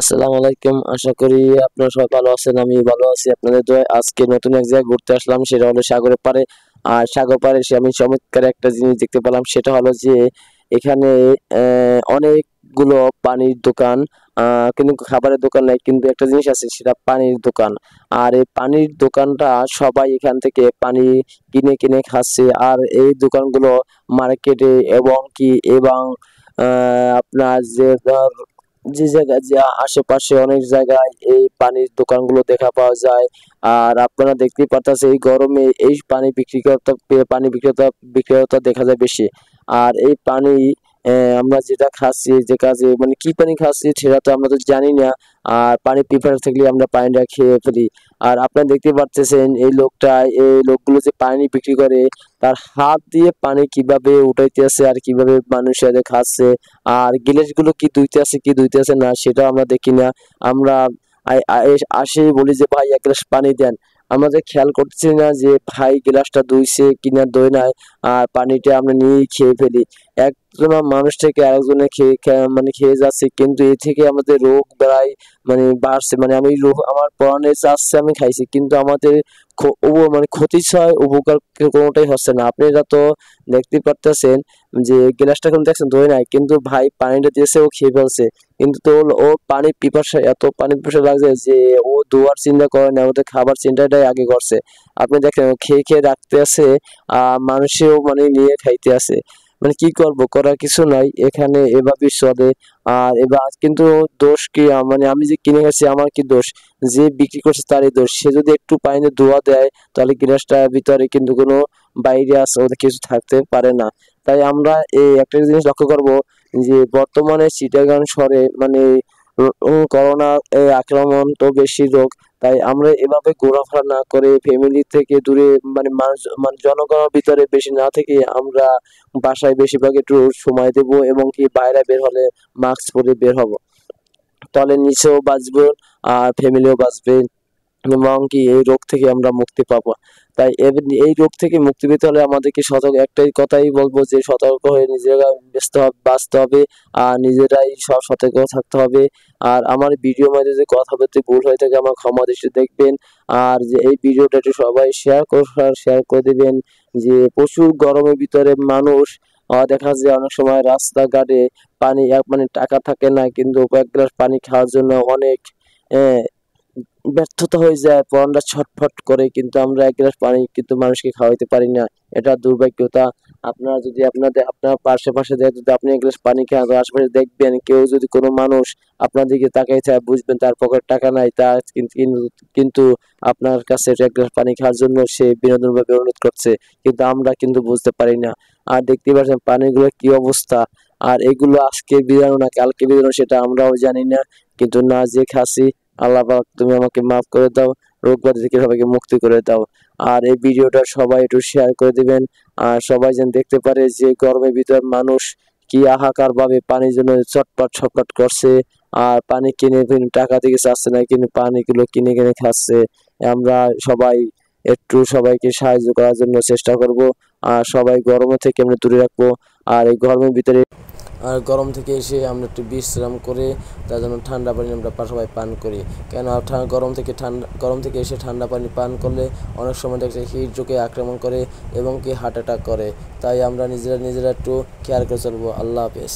আসসালামু আলাইকুম। আশা করি আপনারা সবাই ভালো আছেন। আমি ভালো আছি আপনাদের দোয়ায়। আজকে নতুন এক জায়গায় ঘুরতে আসলাম, সেটা হলো সাগরের পাড়ে। আর সাগর পাড়ে এসে আমি চমৎকার একটা জিনিস দেখতে পেলাম, সেটা হলো যে এখানে অনেকগুলো পানির দোকান, কিন্তু খাবারের দোকান নাই, কিন্তু একটা জিনিস আছে, সেটা পানির দোকান। আর এই পানির দোকানটা সবাই এখান থেকে পানি কিনে কিনে খাচ্ছে। আর এই দোকানগুলো মার্কেটে এবং আপনার যে জায়গায় যে আশেপাশে অনেক জায়গায় এই পানির দোকানগুলো দেখা পাওয়া যায়। আর আপনারা দেখতেই পারতেছেন এই গরমে এই পানি বিক্রেতা দেখা যায় বেশি। আর এই পানি আমরা যেটা খাচ্ছি, যে কাজে মানে কি পানি খাচ্ছি সেটা তো আমরা তো জানি না। আর পানি পিপাসা থাকলে আমরা পানিটা খেয়ে ফেলি। আর আপনারা দেখতে পারতেছেন এই লোকগুলো যে পানি বিক্রি করে, তার হাত দিয়ে পানি কিভাবে উঠাইতেছে আর কিভাবে মানুষের খাচ্ছে। আর গ্লাসগুলো কি ধুইতেছে না সেটা আমরা দেখি না। আমরা আসেই বলি যে ভাই এক গ্লাস পানি দেন। আমাদের খেয়াল করতেছি না যে ভাই গ্লাসটা ধুইছে কিনা ধুই নাই। আর পানিটা আমরা নিয়েই খেয়ে ফেলি। একজন মানুষ থেকে আরেকজনে মানে খেয়ে যাচ্ছে, কিন্তু এ থেকে আমাদের রোগ বেড়াই মানে বাড়ছে। মানে আমার পরনে চাচ্ছে, আমি খাইছি, কিন্তু আমাদের মানে ক্ষতি ছয় উপকার কোনোটাই হচ্ছে না। আপনারা তো দেখতেই পারতেছেন যে গ্লাসটা কিন্তু দেখছেন ধরে নাই, কিন্তু ভাই পানিটা দিয়েছে, ও খেয়ে ফেলছে। কিন্তু তো ও পানি পিপাসা লাগছে যে ও ধোয়ার চিন্তা করে না, ওদের খাবার চিন্তাটাই আগে করছে। আপনি দেখেন ও খেয়ে খেয়ে রাখতে আছে, মানুষেও মানে নিয়ে খাইতে আছে। মানে কি করব, করার কিছু নাই, এখানে এভাবেই চলে। আর এবার কিন্তু দোষ কি, মানে আমি যে কিনে খাচ্ছি আমার কি দোষ? যে বিক্রি করছে তারই দোষ। সে যদি একটু পানিতে ধোয়া দেয়, তাহলে গ্লাসটার ভিতরে কিন্তু কোনো ভাইরাস ওদের কিছু থাকতে পারে না। তাই আমরা এই একটা জিনিস লক্ষ্য করব যে বর্তমানে চিটাগাং শহরে মানে করোনা আক্রমণ তো বেশি রোগ। তাই আমরা এভাবে ঘোরাফেরা না করে ফ্যামিলি থেকে দূরে, মানে জনগণের ভিতরে বেশি না থেকে আমরা বাসায় বেশিরভাগ একটু সময় দেব, এবং কি বাইরে বের হলে মাস্ক পরে বের হব। তাহলে নিজেও বাঁচবো আর ফ্যামিলিও বাঁচবে, এবং কি এই রোগ থেকে আমরা মুক্তি পাবো। তাই এই রোগ থেকে মুক্তি পেতে হলে আমাদেরকে একটাই কথাই বলবো যে সতর্ক হয়ে নিজেরা বাঁচতে হবে। আর নিজেরাই সব সতর্ক থাকতে হবে। আর আমার ভিডিও মাঝে যে কথা বলতে ভুল হয়ে থাকে আমার ক্ষমা দৃষ্টি দেখবেন। আর যে এই ভিডিওটা একটু সবাই শেয়ার করে দিবেন। যে প্রচুর গরমের ভিতরে মানুষ দেখা যায় অনেক সময় রাস্তাঘাটে মানে টাকা থাকে না, কিন্তু এক গ্লাস পানি খাওয়ার জন্য অনেক আহ, ব্যর্থতা হয়ে যায়, পরনটা ছটফট করে, কিন্তু আমরা এক গ্লাস পানি কিন্তু মানুষকে খাওয়াইতে পারি না। এটা দুর্ভাগ্যতা। আপনারা যদি আপনার পাশে যদি আপনি এক গ্লাস পানি খান, তো আশেপাশে দেখবেন কেউ যদি কোনো মানুষ আপনার দিকে তাকাই থাকে, বুঝবেন তার পকেটে টাকা নাই, তার কিন্তু আপনার কাছে এক গ্লাস পানি খাওয়ার জন্য সে বিনোদন ভাবে অনুরোধ করছে, কিন্তু আমরা কিন্তু বুঝতে পারি না। আর দেখতে পাচ্ছেন পানিগুলো কি অবস্থা। আর এগুলো আজকে বিধানো না কালকে বিধানো সেটা আমরাও জানি না, কিন্তু না যে খাসি। আল্লাহ পাক তুমি আমাকে মাফ করে দাও, রোগ ব্যাধি থেকে সবাইকে মুক্তি করে দাও। আর এই ভিডিওটা সবাই একটু শেয়ার করে দিবেন। আর সবাই যেন দেখতে পারে যে গরমের ভিতর মানুষ কি হাহাকার ভাবে পানির জন্য ছটপট করছে। আর পানি কিনে টাকা থেকে চাচ্ছে না, কিন্তু পানিগুলো কিনে কিনে খাচ্ছে। আমরা সবাই একটু সবাইকে সাহায্য করার জন্য চেষ্টা করব। আর সবাই গরম থেকে আমরা দূরে রাখবো। আর এই গরমের ভিতরে গরম থেকে এসে আমরা একটু বিশ্রাম করে তার জন্য ঠান্ডা পানি আমরা সবাই পান করি। কেন গরম থেকে এসে ঠান্ডা পানি পান করলে অনেক সময় দেখছে হিট রোগে আক্রমণ করে এবং কি হার্ট অ্যাটাক করে। তাই আমরা নিজেরা একটু কেয়ার করে চলবো। আল্লাহ হাফেজ।